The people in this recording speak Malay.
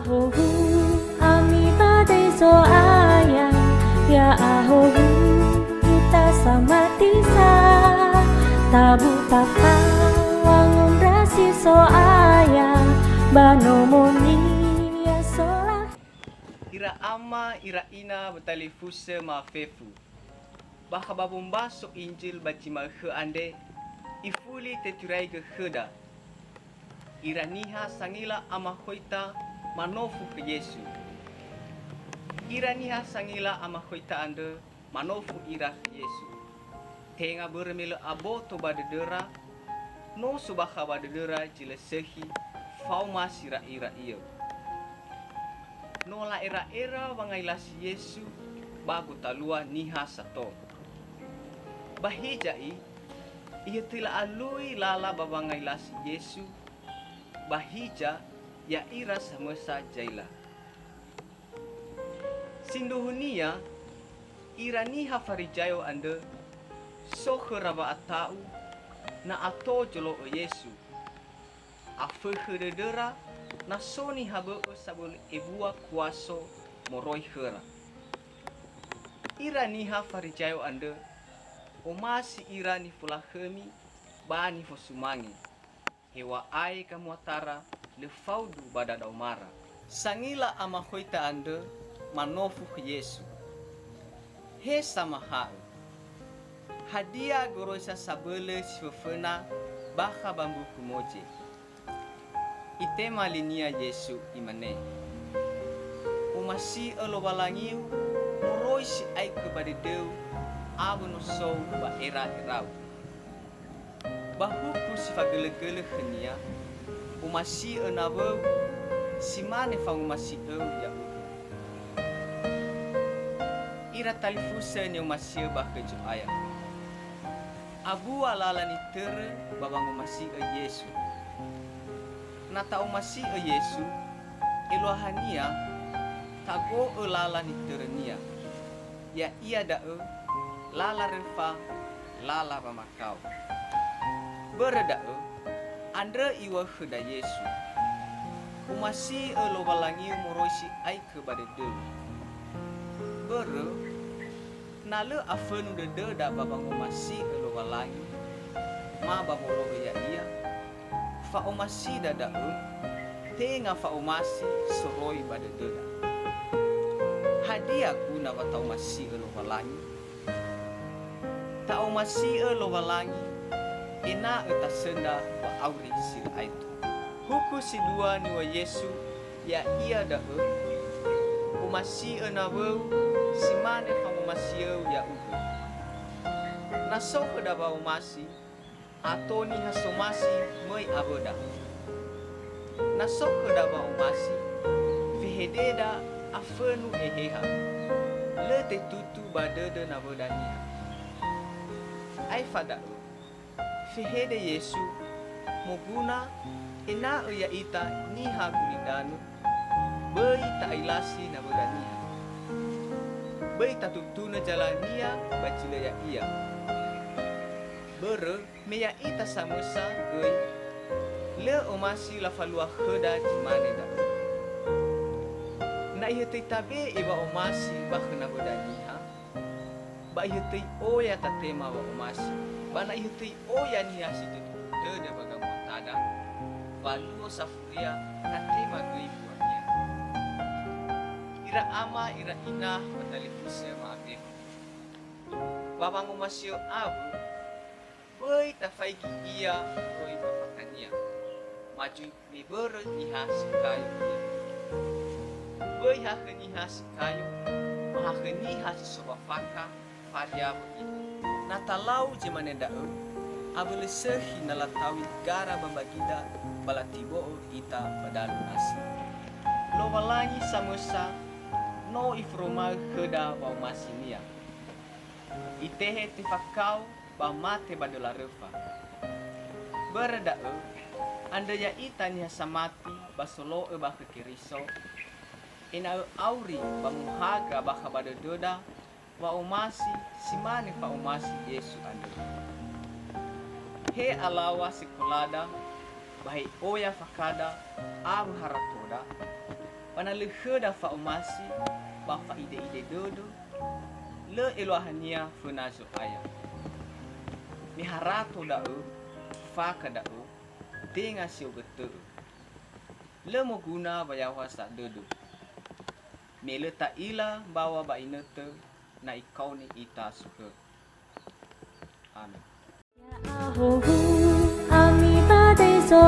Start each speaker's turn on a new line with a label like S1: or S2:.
S1: ahohu ami badai so ayah ya ahohu kita sama tisa tabu tapa wangun rasi so ayah banomoni ya solah
S2: ira ama ira ina betali fusa ma fefu baka babumba so injil baci ma he ande ifuli teturai ge heda ira niha sangila ama hoita manofu ke Yesu ira niha sangila ama hoita ande manofu ira ke Yesu tenga bermila abo to badedera no subaha badedera jile sehi fauma sira ira iyo no la era wangailasi Yesu bagu talua niha sato bahijai ia tila alui lala babangailasi Yesu bahija ya ira samesa jaila sinduhunia ira niha farijayo ande so raba atau na ato jolo o Yesu afe hedera na soni habe o sabul ebua kuaso moroi hera ira niha farijayo ande o masi ira ni fulahemi bani fosumangi hewa ai kamuatara le faudu badada umara sangila ama hoita ande manofu Yesu he sama hal hadia gorosa sabele sifefena baka bambu kumoje itema linia Yesu imane umasi elo balangiu moroisi ai kepada Deu abu no so ba era erau bahuku sifagele-gele khenia umasi enabe simane fang umasi ya ira talifusa ni umasi bah keju ayah abu alala ni tere babang umasi Yesu nata umasi Yesu elohania tago lala ni tere nia ya ia da lala refa lala pamakau berada andre iwa heda Yesu umasi lo balangi moroisi ai kepada Deu bere nale afenu de da babang umasi lo balangi ma babolo ya ia fa umasi da tenga fa umasi soroi pada deda hadiah guna batau umasi lo balangi ta umasi lo balangi ina utasenda wa auri sil aitu huku si dua ni wa Yesu ya ia da umasi enawe simane fa umasi ya uhu naso da ba umasi atoni hasomasi mai aboda naso da ba umasi vihededa afenu eheha le te tutu badede na bodania ai fada fihede Yesu moguna ina ya ita niha kulidanu bai ta ilasi na bodania bai ta tutuna jalania bacile ya ia bere meya ita samusa goi le omasi la falua heda jimane da na ihete tabe iba omasi bakhna bodania ba ihete oya tatema wa omasi bana ihte oya ni asitu de bagang montada balu safuria natema guibuanya ira ama ira ina badali fuse maafif babang umasio abu boy tafaiki ia boy bapakania maju liber niha sikayu boy hakeni hasikayu mahakeni hasisobafaka fadia natalau jemane daun abele sehi nalatawi gara babagida balatibo ita badalu nasi lo walangi samusa no ifroma heda wa masinia itehe tifakau ba mate badala refa berda anda ya itanya samati basolo ba kekiriso ina auri bamuhaga baka badododa wa umasi simane fa umasi Yesu ande he alawa sikulada bahi oya fakada abu haratoda wana lehe da fa umasi ba fa ide dodo le elohania funazo aya mi harato da fa ka da denga sio betul le mo guna bayawa sa dodo me le ta ila bawa ba inete na ikau ni ita suka amin
S1: ya ahohu ami badai so